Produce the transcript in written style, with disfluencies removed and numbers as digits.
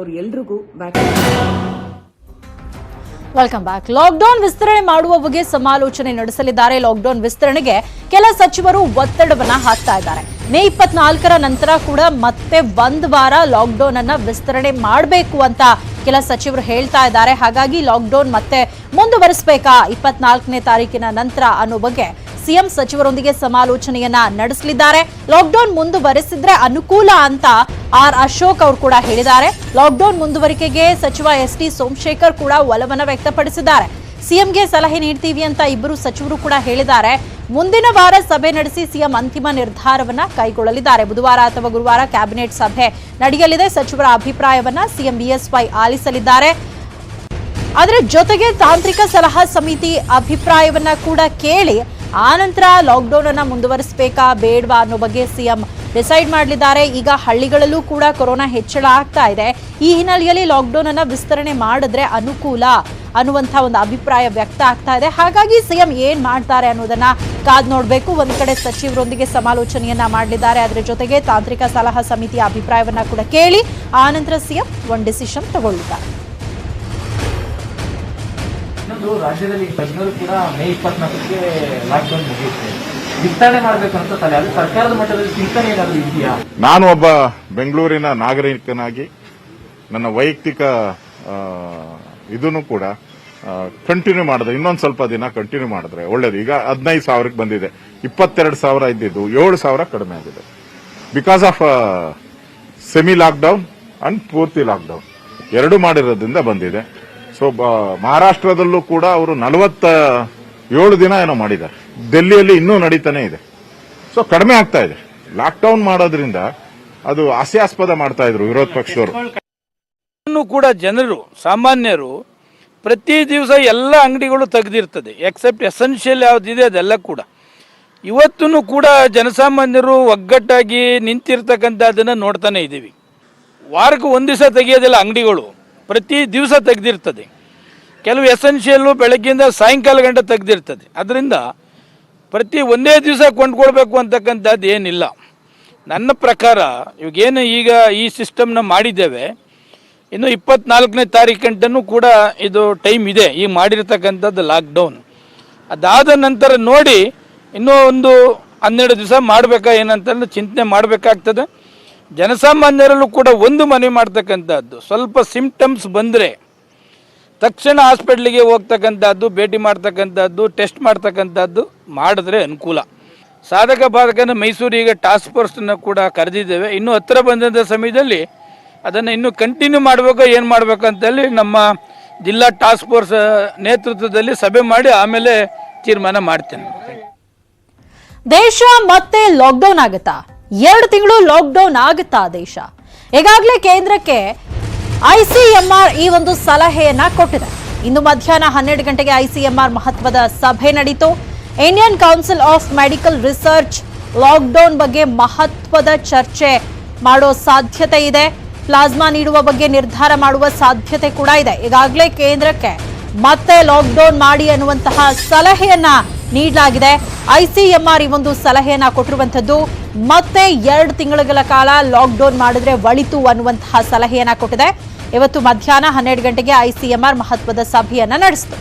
ಎಲ್ರಿಗೂ welcome back. Lockdown ವಿಸ್ತರಣೆ ಮಾಡುವ ಬಗ್ಗೆ ಸಮಾಲೋಚನೆ ನಡೆಸಲಿದ್ದಾರೆ. ಲಾಕ್ಡೌನ್ ವಿಸ್ತರಣೆಗೆ ಕೆಲ ಸಚಿವರು ಒತ್ತಡವನ್ನ ಹಾಕ್ತಾ ಇದ್ದಾರೆ. ಮೇ 24ರ ನಂತರ ಕೂಡ ಮತ್ತೆ ಒಂದು ವಾರ ಲಾಕ್ಡೌನ್ ಅನ್ನ ವಿಸ್ತರಣೆ ಮಾಡಬೇಕು ಅಂತ ಕೆಲ ಸಚಿವರು ಹೇಳ್ತಾ ಇದ್ದಾರೆ. ಹಾಗಾಗಿ ಲಾಕ್ಡೌನ್ ಮತ್ತೆ ಮುಂದುವರಿಸಬೇಕಾ 24ನೇ ತಾರೀಕಿನ ನಂತರ ಅನ್ನೋ ಬಗ್ಗೆ ಸಿಎಂ ಸಚಿವರೊಂದಿಗೆ ಸಮಾಲೋಚನೆಯನ್ನ ನಡೆಸಲಿದ್ದಾರೆ. ಲಾಕ್ಡೌನ್ ಮುಂದುವರೆಸಿದ್ರೆ ಅನುಕೂಲ ಅಂತ ಆರ್ ಅಶೋಕ್ ಅವರು ಕೂಡ ಹೇಳಿದ್ದಾರೆ. ಲಾಕ್ಡೌನ್ ಮುಂದುವರಿಕೆಗೆ ಸಚಿವ ಎಸ್.ಟಿ. ಸೋಮಶೇಖರ್ ಕೂಡ ಒಲವನ್ನ ವ್ಯಕ್ತಪಡಿಸಿದ್ದಾರೆ. ಸಿಎಂಗೆ ಸಲಹೆ ನೀಡ್ತೀವಿ ಅಂತ ಇಬ್ಬರು ಸಚಿವರು ಕೂಡ ಹೇಳಿದ್ದಾರೆ. ಮುಂದಿನ ವಾರ ಸಭೆ ನಡೆಸಿ ಸಿಎಂ ಅಂತಿಮ ನಿರ್ಧಾರವನ್ನ ಕೈಗೊಳ್ಳಲಿದ್ದಾರೆ. ಬುಧವಾರ ಅಥವಾ ಗುರುವಾರ ಕ್ಯಾಬಿನೆಟ್ ಸಭೆ ನಡೆಯಲಿದೆ. ಸಚಿವರ ಅಭಿಪ್ರಾಯವನ್ನ ಸಿಎಂ ಬಿಎಸ್ವೈ ಆಲಿಸಲಿದ್ದಾರೆ. ಅದರ ಜೊತೆಗೆ ತಾಂತ್ರಿಕ ಸಲಹಾ ಸಮಿತಿ ಅಭಿಪ್ರಾಯವನ್ನ ಕೂಡ ಕೇಳಿ ಆನಂತರ ಲಾಕ್ಡೌನ್ ಅನ್ನ ಮುಂದುವರಿಸಬೇಕಾ ಬೇಡವಾ ಅನ್ನೋ ಬಗ್ಗೆ ಸಿಎಂ ಡಿಸೈಡ್ ಮಾಡಲಿದ್ದಾರೆ. ಈಗ ಹಳ್ಳಿಗಳಲ್ಲೂ ಕೂಡ ಕೊರೋನಾ ಹೆಚ್ಚಳ ಆಗ್ತಾ ಇದೆ. ಈ ಹಿನ್ನೆಲೆಯಲ್ಲಿ ಲಾಕ್ಡೌನ್ ಅನ್ನ ವಿಸ್ತರಣೆ ಮಾಡಿದ್ರೆ ಅನುಕೂಲ ಅನ್ನುವಂಥ ಒಂದು ಅಭಿಪ್ರಾಯ ವ್ಯಕ್ತ ಆಗ್ತಾ ಇದೆ. ಹಾಗಾಗಿ ಸಿಎಂ ಏನ್ ಮಾಡ್ತಾರೆ ಅನ್ನೋದನ್ನ ಕಾದ್ ನೋಡಬೇಕು. ಒಂದ್ ಕಡೆ ಸಚಿವರೊಂದಿಗೆ ಸಮಾಲೋಚನೆಯನ್ನ ಮಾಡಲಿದ್ದಾರೆ. ಅದರ ಜೊತೆಗೆ ತಾಂತ್ರಿಕ ಸಲಹಾ ಸಮಿತಿಯ ಅಭಿಪ್ರಾಯವನ್ನ ಕೂಡ ಕೇಳಿ ಆನಂತರ ಸಿಎಂ ಒಂದು ಡಿಸಿಷನ್ ತಗೊಳ್ಳಿದ್ದಾರೆ. ರಾಜ್ಯದಲ್ಲಿ ತಜ್ಞರು ಕೂಡ ಮೇ 24ಕ್ಕೆ ಲಾಕ್ಡೌನ್ ಮುಗಿಯುತ್ತೆ, ವಿಸ್ತರಣೆ ಮಾಡಬೇಕು ಅಂತ ಅದು ಸರ್ಕಾರದ ಮಟ್ಟದಲ್ಲಿ ಚಿಂತನೆ ಏನಾದರೂ ಇದೆಯಾ? ನಾನು ಒಬ್ಬ ಬೆಂಗಳೂರಿನ ನಾಗರಿಕನಾಗಿ ನನ್ನ ವೈಯಕ್ತಿಕ ಇದನ್ನು ಕೂಡ ಕಂಟಿನ್ಯೂ ಮಾಡಿದ್ರೆ ಇನ್ನೊಂದು ಸ್ವಲ್ಪ ದಿನ ಕಂಟಿನ್ಯೂ ಮಾಡಿದ್ರೆ ಒಳ್ಳೇದು. ಈಗ 15,000ಕ್ಕೆ ಬಂದಿದೆ, 22,000 ಇದ್ದಿದ್ದು 7,000 ಕಡಿಮೆ ಆಗಿದೆ. Because of semi lockdown and ಪೂರ್ತಿ ಲಾಕ್ಡೌನ್ ಎರಡು ಮಾಡಿರೋದ್ರಿಂದ ಬಂದಿದೆ. ಸೊ ಮಹಾರಾಷ್ಟ್ರದಲ್ಲೂ ಕೂಡ ಅವರು 47 ದಿನ ಏನೋ ಮಾಡಿದ್ದಾರೆ. ಡೆಲ್ಲಿಯಲ್ಲಿ ಇನ್ನೂ ನಡೀತಾನೆ ಇದೆ. ಸೊ ಕಡಿಮೆ ಆಗ್ತಾ ಇದೆ. ಲಾಕ್ಡೌನ್ ಮಾಡೋದ್ರಿಂದ ಅದು ಹಾಸ್ಯಾಸ್ಪದ ಮಾಡ್ತಾ ಇದ್ರು ವಿರೋಧ ಪಕ್ಷದವರು. ಕೂಡ ಜನರು ಸಾಮಾನ್ಯರು ಪ್ರತಿ ದಿವಸ ಎಲ್ಲ ಅಂಗಡಿಗಳು ತೆಗೆದಿರ್ತದೆ, ಎಕ್ಸೆಪ್ಟ್ ಎಸೆನ್ಷಿಯಲ್ ಯಾವುದಿದೆ ಅದೆಲ್ಲ ಕೂಡ. ಇವತ್ತೂ ಕೂಡ ಜನಸಾಮಾನ್ಯರು ಒಗ್ಗಟ್ಟಾಗಿ ನಿಂತಿರ್ತಕ್ಕಂಥದ್ದನ್ನು ನೋಡ್ತಾನೆ ಇದ್ದೀವಿ. ವಾರಕ್ಕೆ ಒಂದು ದಿವಸ ತೆಗೆಯೋದಿಲ್ಲ ಅಂಗಡಿಗಳು, ಪ್ರತಿ ದಿವಸ ತೆಗೆದಿರ್ತದೆ. ಕೆಲವು ಎಸೆನ್ಷಿಯಲ್ಲು ಬೆಳಗ್ಗೆಯಿಂದ ಸಾಯಂಕಾಲ ಗಂಟೆ ತೆಗೆದಿರ್ತದೆ. ಅದರಿಂದ ಪ್ರತಿ ಒಂದೇ ದಿವಸ ಕೊಂಡ್ಕೊಳ್ಬೇಕು ಅಂತಕ್ಕಂಥದ್ದು ಏನಿಲ್ಲ. ನನ್ನ ಪ್ರಕಾರ ಇವಾಗೇನು ಈಗ ಈ ಸಿಸ್ಟಮ್ನ ಮಾಡಿದ್ದೇವೆ, ಇನ್ನು 24ನೇ ತಾರೀಕಂಟನೂ ಕೂಡ ಇದು ಟೈಮ್ ಇದೆ ಈ ಮಾಡಿರ್ತಕ್ಕಂಥದ್ದು ಲಾಕ್ಡೌನ್. ಅದಾದ ನಂತರ ನೋಡಿ ಇನ್ನೂ ಒಂದು 12 ದಿವಸ ಮಾಡಬೇಕಾ ಏನಂತ ಚಿಂತನೆ ಮಾಡಬೇಕಾಗ್ತದೆ. ಜನಸಾಮಾನ್ಯರಲ್ಲೂ ಕೂಡ ಒಂದು ಮನವಿ ಮಾಡ್ತಕ್ಕಂಥದ್ದು, ಸ್ವಲ್ಪ ಸಿಂಪ್ಟಮ್ಸ್ ಬಂದರೆ ತಕ್ಷಣ ಹಾಸ್ಪಿಟ್ಲಿಗೆ ಹೋಗ್ತಕ್ಕಂಥದ್ದು, ಭೇಟಿ ಮಾಡ್ತಕ್ಕಂಥದ್ದು, ಟೆಸ್ಟ್ ಮಾಡ್ತಕ್ಕಂಥದ್ದು ಮಾಡಿದ್ರೆ ಅನುಕೂಲ. ಸಾಧಕ ಬಾಧಕನ ಮೈಸೂರಿಗೆ ಟಾಸ್ಕ್ ಫೋರ್ಸ್ನ ಕೂಡ ಕರೆದಿದ್ದೇವೆ. ಇನ್ನೂ ಹತ್ತಿರ ಬಂದಂಥ ಸಮಯದಲ್ಲಿ ಅದನ್ನು ಇನ್ನೂ ಕಂಟಿನ್ಯೂ ಮಾಡಬೇಕು, ಏನು ಮಾಡಬೇಕಂತೇಳಿ ನಮ್ಮ ಜಿಲ್ಲಾ ಟಾಸ್ಕ್ ಫೋರ್ಸ್ ನೇತೃತ್ವದಲ್ಲಿ ಸಭೆ ಮಾಡಿ ಆಮೇಲೆ ತೀರ್ಮಾನ ಮಾಡ್ತೇನೆ. ದೇಶ ಮತ್ತೆ ಲಾಕ್ಡೌನ್ ಆಗುತ್ತಾ? 2 ತಿಂಗಳು ಲಾಕ್ಡೌನ್ ಆಗುತ್ತಾ ದೇಶ? ಈಗಾಗಲೇ ಕೇಂದ್ರಕ್ಕೆ ಐಸಿಎಂಆರ್ ಈ ಒಂದು ಸಲಹೆಯನ್ನ ಕೊಟ್ಟಿದೆ. ಇಂದು ಮಧ್ಯಾಹ್ನ 12 ಗಂಟೆಗೆ ಐಸಿಎಂಆರ್ ಮಹತ್ವದ ಸಭೆ ನಡೆಯಿತು. Indian Council of Medical Research lockdown ಬಗ್ಗೆ ಮಹತ್ವದ ಚರ್ಚೆ ಮಾಡೋ ಸಾಧ್ಯತೆ ಇದೆ. ಪ್ಲಾಸ್ಮಾ ನೀಡುವ ಬಗ್ಗೆ ನಿರ್ಧಾರ ಮಾಡುವ ಸಾಧ್ಯತೆ ಕೂಡ ಇದೆ. ಈಗಾಗಲೇ ಕೇಂದ್ರಕ್ಕೆ ಮತ್ತೆ ಲಾಕ್ಡೌನ್ ಮಾಡಿ ಅನ್ನುವಂತಹ ಸಲಹೆಯನ್ನ ನೀಡಲಾಗಿದೆ. ಐಸಿಎಂಆರ್ ಈ ಒಂದು ಸಲಹೆಯನ್ನ ಕೊಟ್ಟಿರುವಂತದ್ದು. ಮತ್ತೆ 2 ತಿಂಗಳ ಕಾಲ ಲಾಕ್ಡೌನ್ ಮಾಡಿದ್ರೆ ಒಳಿತು ಅನ್ನುವಂತಹ ಸಲಹೆಯನ್ನ ಕೊಟ್ಟಿದೆ. ಇವತ್ತು ಮಧ್ಯಾಹ್ನ 12 ಗಂಟೆಗೆ ಐಸಿಎಂಆರ್ ಮಹತ್ವದ ಸಭೆಯನ್ನ ನಡೆಸಿತು.